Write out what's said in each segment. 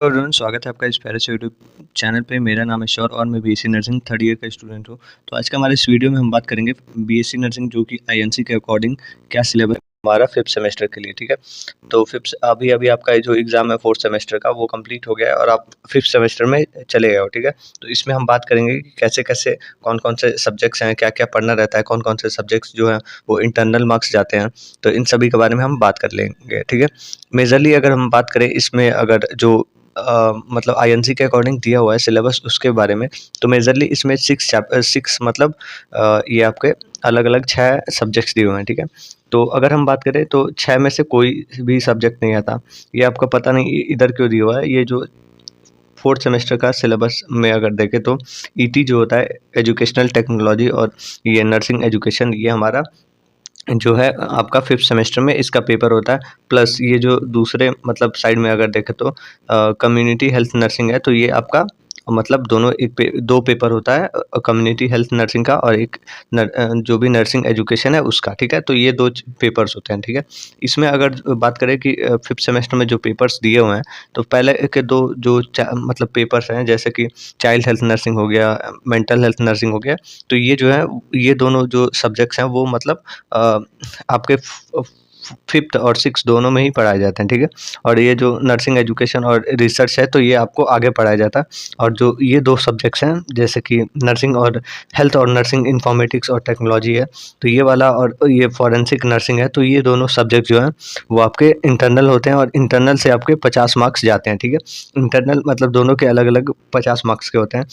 Hello everyone, स्वागत है आपका इस प्यारे से यूट्यूब चैनल पे। मेरा नाम है शौर और मैं बीएससी नर्सिंग थर्ड ईयर का स्टूडेंट हूँ। तो आज का हमारे इस वीडियो में हम बात करेंगे बीएससी नर्सिंग जो कि आईएनसी के अकॉर्डिंग क्या सिलेबस हमारा फिफ्थ सेमेस्टर के लिए। ठीक है, तो फिफ्थ अभी अभी आपका जो एग्जाम है फोर्थ सेमेस्टर का वो कंप्लीट हो गया है और आप फिफ्थ सेमेस्टर में चले गए हो। ठीक है, तो इसमें हम बात करेंगे कि कैसे कैसे कौन कौन से सब्जेक्ट्स हैं, क्या क्या पढ़ना रहता है, कौन कौन से सब्जेक्ट्स जो हैं वो इंटरनल मार्क्स जाते हैं। तो इन सभी के बारे में हम बात कर लेंगे। ठीक है, मेजरली अगर हम बात करें इसमें, अगर जो मतलब आईएनसी के अकॉर्डिंग दिया हुआ है सिलेबस उसके बारे में, तो मेजरली इसमें सिक्स मतलब ये आपके अलग अलग 6 सब्जेक्ट्स दिए हुए हैं। ठीक है, तो अगर हम बात करें तो 6 में से कोई भी सब्जेक्ट नहीं आता। ये आपका पता नहीं इधर क्यों दिया हुआ है। ये जो फोर्थ सेमेस्टर का सिलेबस में अगर देखें तो ईटी जो होता है एजुकेशनल टेक्नोलॉजी, और ये नर्सिंग एजुकेशन, ये हमारा जो है आपका फिफ्थ सेमेस्टर में इसका पेपर होता है। प्लस ये जो दूसरे मतलब साइड में अगर देखें तो कम्युनिटी हेल्थ नर्सिंग है, तो ये आपका मतलब दोनों दो पेपर होता है, कम्युनिटी हेल्थ नर्सिंग का और एक जो भी नर्सिंग एजुकेशन है उसका। ठीक है, तो ये दो पेपर्स होते हैं। ठीक है, इसमें अगर बात करें कि फिफ्थ सेमेस्टर में जो पेपर्स दिए हुए हैं, तो पहले के दो जो मतलब पेपर्स हैं, जैसे कि चाइल्ड हेल्थ नर्सिंग हो गया, मेंटल हेल्थ नर्सिंग हो गया, तो ये जो है ये दोनों जो सब्जेक्ट्स हैं वो मतलब आपके फिफ्थ और सिक्स दोनों में ही पढ़ाए जाते हैं। ठीक है, और ये जो नर्सिंग एजुकेशन और रिसर्च है तो ये आपको आगे पढ़ाया जाता है। और जो ये दो सब्जेक्ट्स हैं जैसे कि नर्सिंग और हेल्थ और नर्सिंग इंफॉर्मेटिक्स और टेक्नोलॉजी है, तो ये वाला और ये फॉरेंसिक नर्सिंग है, तो ये दोनों सब्जेक्ट जो हैं वो आपके इंटरनल होते हैं और इंटरनल से आपके 50 मार्क्स जाते हैं। ठीक है, इंटरनल मतलब दोनों के अलग अलग 50 मार्क्स के होते हैं।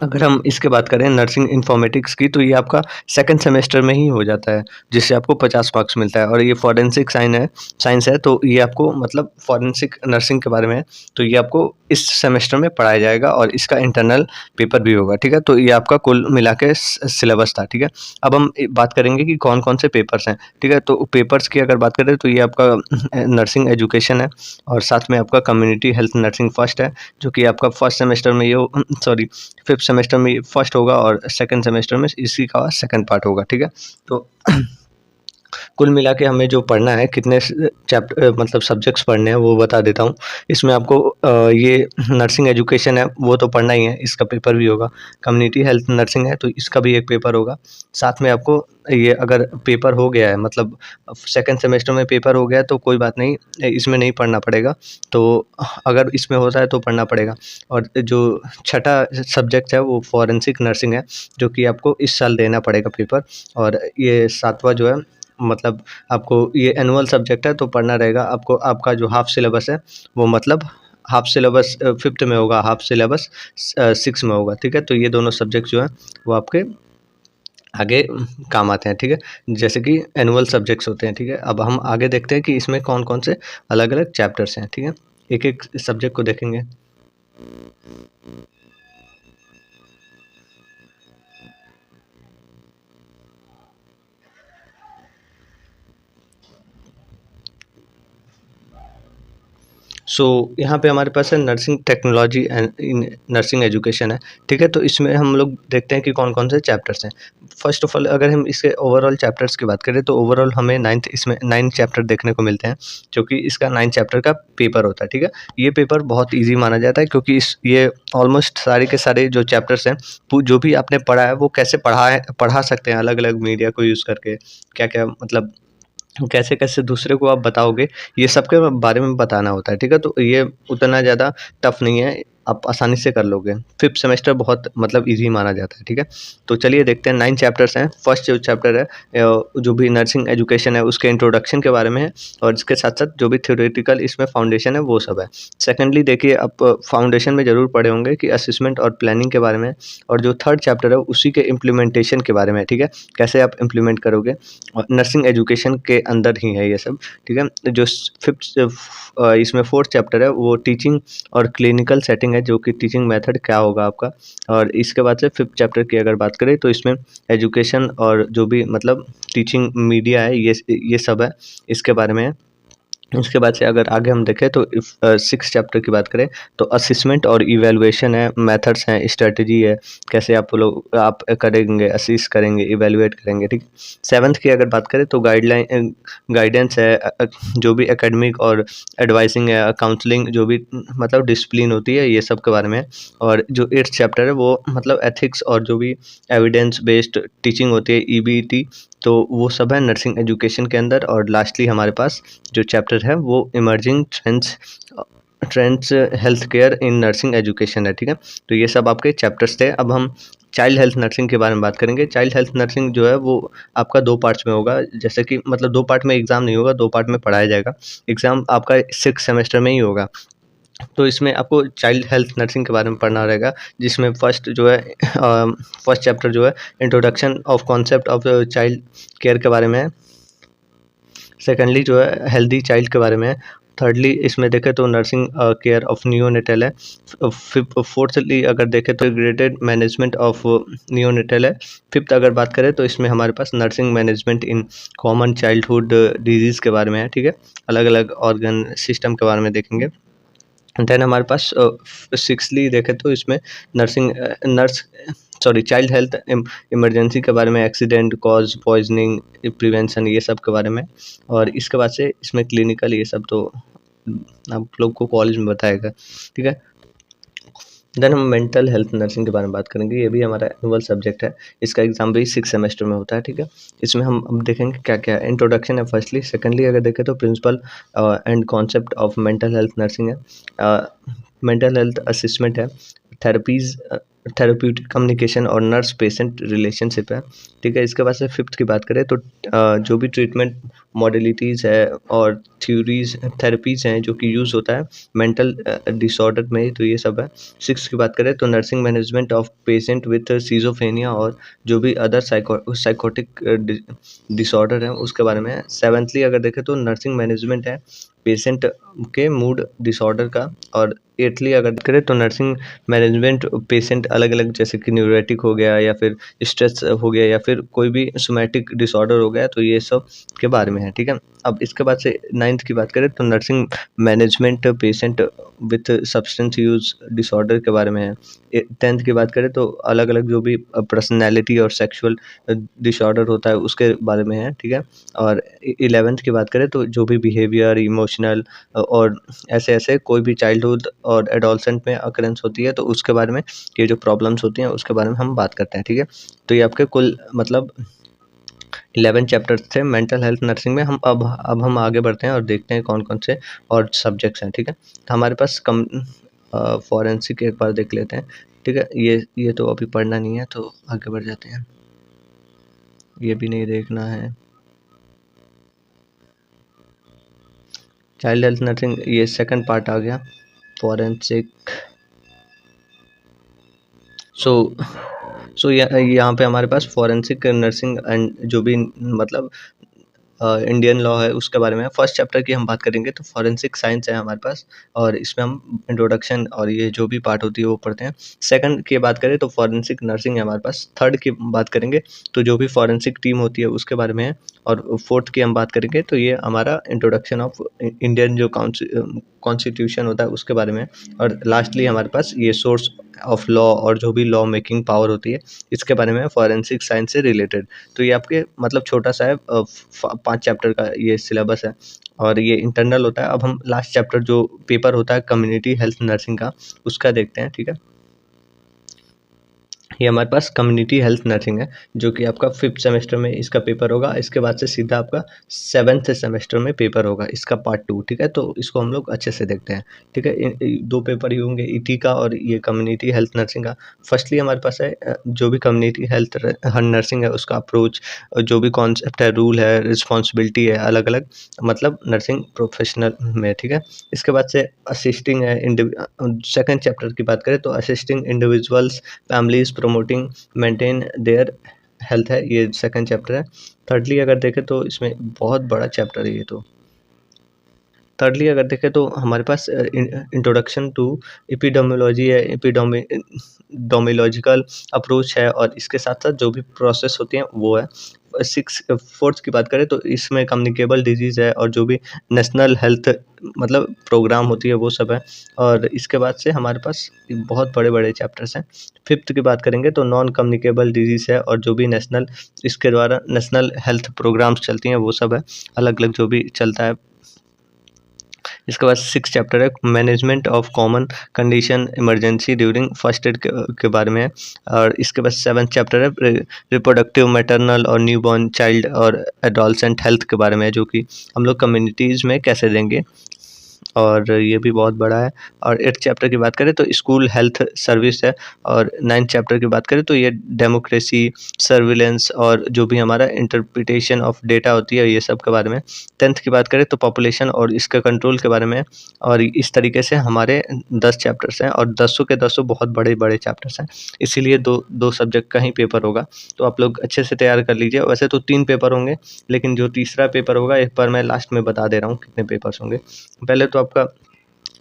अगर हम इसके बात करें नर्सिंग इन्फॉर्मेटिक्स की, तो ये आपका सेकंड सेमेस्टर में ही हो जाता है, जिससे आपको 50 मार्क्स मिलता है। और ये फॉरेंसिक साइंस है, तो ये आपको मतलब फॉरेंसिक नर्सिंग के बारे में है, तो ये आपको इस सेमेस्टर में पढ़ाया जाएगा और इसका इंटरनल पेपर भी होगा। ठीक है, तो ये आपका कुल मिला के सिलेबस था। ठीक है, अब हम बात करेंगे कि कौन कौन से पेपर्स हैं। ठीक है, तो पेपर्स की अगर बात करें तो ये आपका नर्सिंग एजुकेशन है, और साथ में आपका कम्युनिटी हेल्थ नर्सिंग फर्स्ट है, जो कि आपका फर्स्ट सेमेस्टर में ये सॉरी फिफ्थ सेमेस्टर में फर्स्ट होगा और सेकंड सेमेस्टर में इसी का सेकंड पार्ट होगा। ठीक है, तो कुल मिला के हमें जो पढ़ना है, कितने चैप्टर मतलब सब्जेक्ट्स पढ़ने हैं वो बता देता हूँ। इसमें आपको ये नर्सिंग एजुकेशन है वो तो पढ़ना ही है, इसका पेपर भी होगा। कम्युनिटी हेल्थ नर्सिंग है तो इसका भी एक पेपर होगा। साथ में आपको ये अगर पेपर हो गया है, मतलब सेकंड सेमेस्टर में पेपर हो गया है, तो कोई बात नहीं, इसमें नहीं पढ़ना पड़ेगा। तो अगर इसमें होता है तो पढ़ना पड़ेगा। और जो छठा सब्जेक्ट है वो फॉरेंसिक नर्सिंग है, जो कि आपको इस साल देना पड़ेगा पेपर। और ये सातवां जो है मतलब आपको ये एनुअल सब्जेक्ट है, तो पढ़ना रहेगा आपको। आपका जो हाफ सिलेबस है वो मतलब हाफ सिलेबस फिफ्थ में होगा, हाफ सिलेबस सिक्स में होगा। ठीक है, तो ये दोनों सब्जेक्ट जो हैं वो आपके आगे काम आते हैं। ठीक है, जैसे कि एनुअल सब्जेक्ट्स होते हैं। ठीक है, अब हम आगे देखते हैं कि इसमें कौन कौन से अलग अलग चैप्टर्स हैं। ठीक है, एक एक सब्जेक्ट को देखेंगे। सो यहाँ पे हमारे पास है nursing technology and in nursing education है। ठीक है, तो इसमें हम लोग देखते हैं कि कौन कौन से चैप्टर्स हैं। फर्स्ट ऑफ ऑल अगर हम इसके ओवरऑल चैप्टर्स की बात करें तो ओवरऑल हमें इसमें 9 चैप्टर देखने को मिलते हैं, जो कि इसका 9 चैप्टर का पेपर होता है। ठीक है, ये पेपर बहुत ईजी माना जाता है, क्योंकि ये ऑलमोस्ट सारे के सारे जो चैप्टर्स हैं जो भी आपने पढ़ा है वो कैसे पढ़ा सकते हैं अलग अलग मीडिया को यूज़ करके, क्या क्या मतलब कैसे-कैसे दूसरे को आप बताओगे, ये सब के बारे में बताना होता है। ठीक है, तो ये उतना ज़्यादा टफ नहीं है, आप आसानी से कर लोगे। फिफ्थ सेमेस्टर बहुत मतलब ईज़ी माना जाता है। ठीक है, तो चलिए देखते हैं। 9 चैप्टर्स हैं। फर्स्ट जो चैप्टर है जो भी नर्सिंग एजुकेशन है उसके इंट्रोडक्शन के बारे में है, और इसके साथ-साथ जो भी थ्योरेटिकल इसमें फाउंडेशन है वो सब है। सेकंडली देखिए, आप फाउंडेशन में ज़रूर पढ़े होंगे कि असेसमेंट और प्लानिंग के बारे में है, और जो थर्ड चैप्टर है उसी के इम्प्लीमेंटेशन के बारे में है। ठीक है, कैसे आप इम्प्लीमेंट करोगे, और नर्सिंग एजुकेशन के अंदर ही है ये सब। ठीक है, जो इसमें फोर्थ चैप्टर है वो टीचिंग और क्लिनिकल सेटिंग है, जो कि टीचिंग मेथड क्या होगा आपका। और इसके बाद से फिफ्थ चैप्टर की अगर बात करें तो इसमें एजुकेशन और जो भी मतलब टीचिंग मीडिया है ये सब है, इसके बारे में है। उसके बाद से अगर आगे हम देखें तो इफ 6 चैप्टर की बात करें तो असेसमेंट और इवैल्यूएशन है, मेथड्स हैं, स्ट्रेटजी है, कैसे आप करेंगे, असिस्ट करेंगे, इवैल्यूएट करेंगे, ठीक। 7th की अगर बात करें तो गाइडेंस है, जो भी एकेडमिक और एडवाइसिंग है, काउंसलिंग जो भी मतलब डिसिप्लिन होती है, ये सब के बारे में है। और जो 8th चैप्टर है वो मतलब एथिक्स और जो भी एविडेंस बेस्ड टीचिंग होती है, ईबीटी, तो वो सब है नर्सिंग एजुकेशन के अंदर। और लास्टली हमारे पास जो चैप्टर है वो emerging trends health care in nursing education है, ठीक है। तो ये सब आपके चैप्टर्स थे। अब हम चाइल्ड हेल्थ नर्सिंग के बारे में बात करेंगे। चाइल्ड हेल्थ नर्सिंग जो है वो आपका 2 पार्ट्स में होगा, जैसे कि मतलब 2 पार्ट में एग्ज़ाम नहीं होगा, 2 पार्ट में पढ़ाया जाएगा। एग्ज़ाम आपका 6 सेमेस्टर में ही होगा। तो इसमें आपको चाइल्ड हेल्थ नर्सिंग के बारे में पढ़ना रहेगा, जिसमें फर्स्ट जो है फर्स्ट चैप्टर जो है introduction of concept of child care के बारे में है। सेकेंडली जो है हेल्दी चाइल्ड के बारे में है। थर्डली इसमें देखें तो नर्सिंग केयर ऑफ नियोनेटल है। फोर्थली अगर देखें तो इंटीग्रेटेड मैनेजमेंट ऑफ नियोनेटल है। फिफ्थ अगर बात करें तो इसमें हमारे पास nursing management in common childhood disease के बारे में है, ठीक है। अलग अलग ऑर्गन सिस्टम के बारे में देखेंगे। देन हमारे पास सिक्सली देखें तो इसमें चाइल्ड हेल्थ इमरजेंसी के बारे में, एक्सीडेंट, कॉज, पॉइजनिंग, प्रिवेंशन, ये सब के बारे में। और इसके बाद से इसमें क्लिनिकल ये सब तो आप लोग को कॉलेज में बताएगा, ठीक है। देन हम मेंटल हेल्थ नर्सिंग के बारे में बात करेंगे। ये भी हमारा एनुअल सब्जेक्ट है। इसका एग्जाम भी 6 सेमेस्टर में होता है, ठीक है। इसमें हम अब देखेंगे क्या क्या है। इंट्रोडक्शन है फर्स्टली। सेकेंडली अगर देखें तो principle and concept of mental health nursing है। मेंटल हेल्थ असेसमेंट है। थेरेपीज, थेरेप्यूटिक कम्युनिकेशन और नर्स पेशेंट रिलेशनशिप है, ठीक है। इसके बाद से फिफ्थ की बात करें तो जो भी ट्रीटमेंट मॉडलिटीज़ है और थ्योरीज थेरेपीज़ हैं जो कि यूज़ होता है मेंटल डिसऑर्डर में, तो ये सब है। सिक्स की बात करें तो nursing management of patient with schizophrenia और जो भी अदर साइकोटिक डिसऑर्डर है उसके बारे में है। सेवन्थली अगर देखें तो नर्सिंग मैनेजमेंट है पेशेंट के मूड डिसऑर्डर का। और एटली अगर करें तो नर्सिंग मैनेजमेंट पेशेंट अलग अलग, जैसे कि न्यूरोटिक हो गया या फिर स्ट्रेस हो गया या फिर कोई भी सोमैटिक डिसऑर्डर हो गया, तो ये सब के बारे में है, ठीक है। अब इसके बाद से 9th की बात करें तो nursing management patient with substance use disorder के बारे में है। 10th की बात करें तो अलग अलग जो भी पर्सनैलिटी और सेक्सुअल डिसऑर्डर होता है उसके बारे में है, ठीक है। और 11th की बात करें तो जो भी बिहेवियर, इमोशनल और ऐसे ऐसे कोई भी चाइल्डहुड और एडोलसेंट में अकरेंस होती है तो उसके बारे में, ये जो प्रॉब्लम्स होती हैं उसके बारे में हम बात करते हैं, ठीक है। तो ये आपके कुल मतलब 11 चैप्टर्स थे मेंटल हेल्थ नर्सिंग में। हम अब हम आगे बढ़ते हैं और देखते हैं कौन कौन से और सब्जेक्ट्स हैं, ठीक है। तो हमारे पास फॉरेंसिक एक बार देख लेते हैं, ठीक है। ये तो अभी पढ़ना नहीं है तो आगे बढ़ जाते हैं। ये भी नहीं देखना है। चाइल्ड हेल्थ नर्सिंग ये सेकंड पार्ट आ गया, फॉरेंसिक। सो यहाँ पे हमारे पास फॉरेंसिक नर्सिंग एंड जो भी मतलब इंडियन लॉ है उसके बारे में। फर्स्ट चैप्टर की हम बात करेंगे तो फॉरेंसिक साइंस है हमारे पास, और इसमें हम इंट्रोडक्शन और ये जो भी पार्ट होती है वो पढ़ते हैं। सेकंड की बात करें तो फॉरेंसिक नर्सिंग है हमारे पास। थर्ड की बात करेंगे तो जो भी फॉरेंसिक टीम होती है उसके बारे में है। और फोर्थ की हम बात करेंगे तो ये हमारा इंट्रोडक्शन ऑफ इंडियन जो कॉन्स्टिट्यूशन होता है उसके बारे में है। और लास्टली हमारे पास ये सोर्स ऑफ लॉ और जो भी लॉ मेकिंग पावर होती है इसके बारे में फॉरेंसिक साइंस से रिलेटेड। तो ये आपके मतलब छोटा सा है, 5 चैप्टर का ये सिलेबस है और ये इंटरनल होता है। अब हम लास्ट चैप्टर जो पेपर होता है कम्युनिटी हेल्थ नर्सिंग का उसका देखते हैं, ठीक है। ये हमारे पास कम्युनिटी हेल्थ नर्सिंग है जो कि आपका 5th सेमेस्टर में इसका पेपर होगा। इसके बाद से सीधा आपका 7th सेमेस्टर में पेपर होगा इसका पार्ट 2, ठीक है। तो इसको हम लोग अच्छे से देखते हैं, ठीक है। 2 पेपर ही होंगे, ईटी का और ये कम्युनिटी हेल्थ नर्सिंग का। फर्स्टली हमारे पास है जो भी कम्युनिटी हेल्थ नर्सिंग है उसका अप्रोच, जो भी कॉन्सेप्ट है, रूल है, रिस्पॉन्सिबिलिटी है, अलग अलग मतलब नर्सिंग प्रोफेशनल में, ठीक है। इसके बाद से असिस्टिंग है। सेकेंड चैप्टर की बात करें तो assisting individuals families promoting maintain their health है, ये सेकंड चैप्टर है। थर्डली अगर देखें तो इसमें बहुत बड़ा चैप्टर है ये तो। thirdly अगर देखें तो हमारे पास इंट्रोडक्शन टू एपिडेमियोलॉजी है, एपिडेमियोलॉजिकल अप्रोच है और इसके साथ-साथ जो भी प्रोसेस होती हैं वो है। फोर्थ की बात करें तो इसमें कम्युनिकेबल डिजीज़ है और जो भी नेशनल हेल्थ मतलब प्रोग्राम होती है वो सब है और इसके बाद से हमारे पास बहुत बड़े-बड़े चैप्टर्स हैं। फिफ्थ की बात करेंगे तो नॉन कम्युनिकेबल डिजीज़ है और जो भी नेशनल इसके द्वारा नेशनल हेल्थ प्रोग्राम्स चलती हैं वो सब है, अलग-अलग जो भी चलता है। इसके बाद 6 चैप्टर है management of common condition emergency during first aid के बारे में है और इसके बाद 7th चैप्टर है रिप्रोडक्टिव मैटरनल और न्यूबॉर्न चाइल्ड और एडोलसेंट हेल्थ के बारे में है, जो कि हम लोग कम्युनिटीज़ में कैसे देंगे और ये भी बहुत बड़ा है। और 8th चैप्टर की बात करें तो स्कूल हेल्थ सर्विस है और 9th चैप्टर की बात करें तो ये डेमोक्रेसी, सर्विलेंस और जो भी हमारा इंटरप्रिटेशन ऑफ डेटा होती है ये सब के बारे में। 10th की बात करें तो पॉपुलेशन और इसका कंट्रोल के बारे में और इस तरीके से हमारे 10 चैप्टर्स हैं और 10 के 10 बहुत बड़े-बड़े चैप्टर्स हैं। इसीलिए 2 सब्जेक्ट का ही पेपर होगा, तो आप लोग अच्छे से तैयार कर लीजिए। वैसे तो 3 पेपर होंगे, लेकिन जो तीसरा पेपर होगा एक बार मैं लास्ट में बता दे रहा हूँ कितने पेपर्स होंगे। पहले तो आपका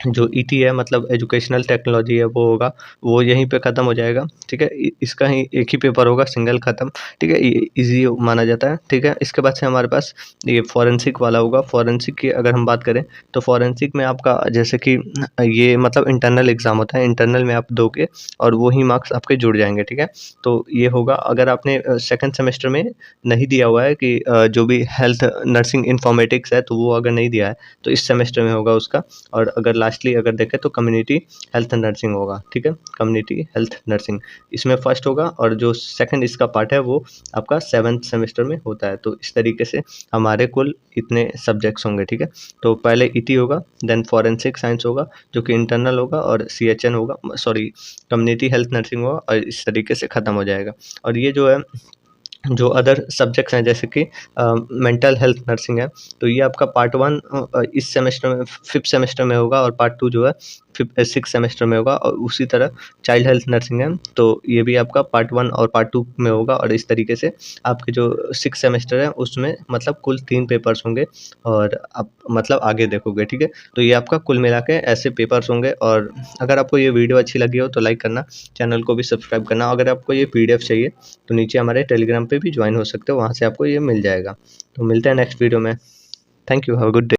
जो ईटी है मतलब एजुकेशनल टेक्नोलॉजी है वो होगा, वो यहीं पे ख़त्म हो जाएगा, ठीक है? इसका ही एक ही पेपर होगा सिंगल ख़त्म, ठीक है? ये ईज़ी माना जाता है, ठीक है? इसके बाद से हमारे पास ये फॉरेंसिक वाला होगा। फॉरेंसिक की अगर हम बात करें तो फॉरेंसिक में आपका जैसे कि ये मतलब इंटरनल एग्ज़ाम होता है, इंटरनल में आप दोगे और वो ही मार्क्स आपके जुड़ जाएँगे, ठीक है? तो ये होगा अगर आपने सेकंड सेमेस्टर में नहीं दिया हुआ है कि जो भी हेल्थ नर्सिंग इन्फॉर्मेटिक्स है तो वो अगर नहीं दिया है, तो इस सेमेस्टर में होगा उसका। और अगर लास्टली अगर देखें तो कम्युनिटी हेल्थ नर्सिंग होगा, ठीक है? कम्युनिटी हेल्थ नर्सिंग इसमें फर्स्ट होगा और जो सेकंड इसका पार्ट है वो आपका 7th सेमेस्टर में होता है। तो इस तरीके से हमारे कुल इतने सब्जेक्ट्स होंगे, ठीक है? तो पहले ईटी होगा, देन फॉरेंसिक साइंस होगा जो कि इंटरनल होगा और सीएचएन होगा, सॉरी कम्युनिटी हेल्थ नर्सिंग होगा और इस तरीके से ख़त्म हो जाएगा। और ये जो है जो अदर सब्जेक्ट्स हैं जैसे कि मेंटल हेल्थ नर्सिंग है, तो ये आपका पार्ट 1 इस सेमेस्टर में 5th सेमेस्टर में होगा और पार्ट 2 जो है 6th सेमेस्टर में होगा और उसी तरह चाइल्ड हेल्थ नर्सिंग है, तो ये भी आपका पार्ट 1 और पार्ट 2 में होगा और इस तरीके से आपके जो 6th सेमेस्टर है उसमें मतलब कुल 3 पेपर्स होंगे और आप मतलब आगे देखोगे, ठीक है? तो ये आपका कुल मिला के ऐसे पेपर्स होंगे और अगर आपको ये वीडियो अच्छी लगी हो तो लाइक करना, चैनल को भी सब्सक्राइब करना। अगर आपको ये पीडीएफ चाहिए तो नीचे हमारे टेलीग्राम पे भी ज्वाइन हो सकते हो, वहाँ से आपको ये मिल जाएगा। तो मिलते हैं नेक्स्ट वीडियो में। Thank you, have a good day.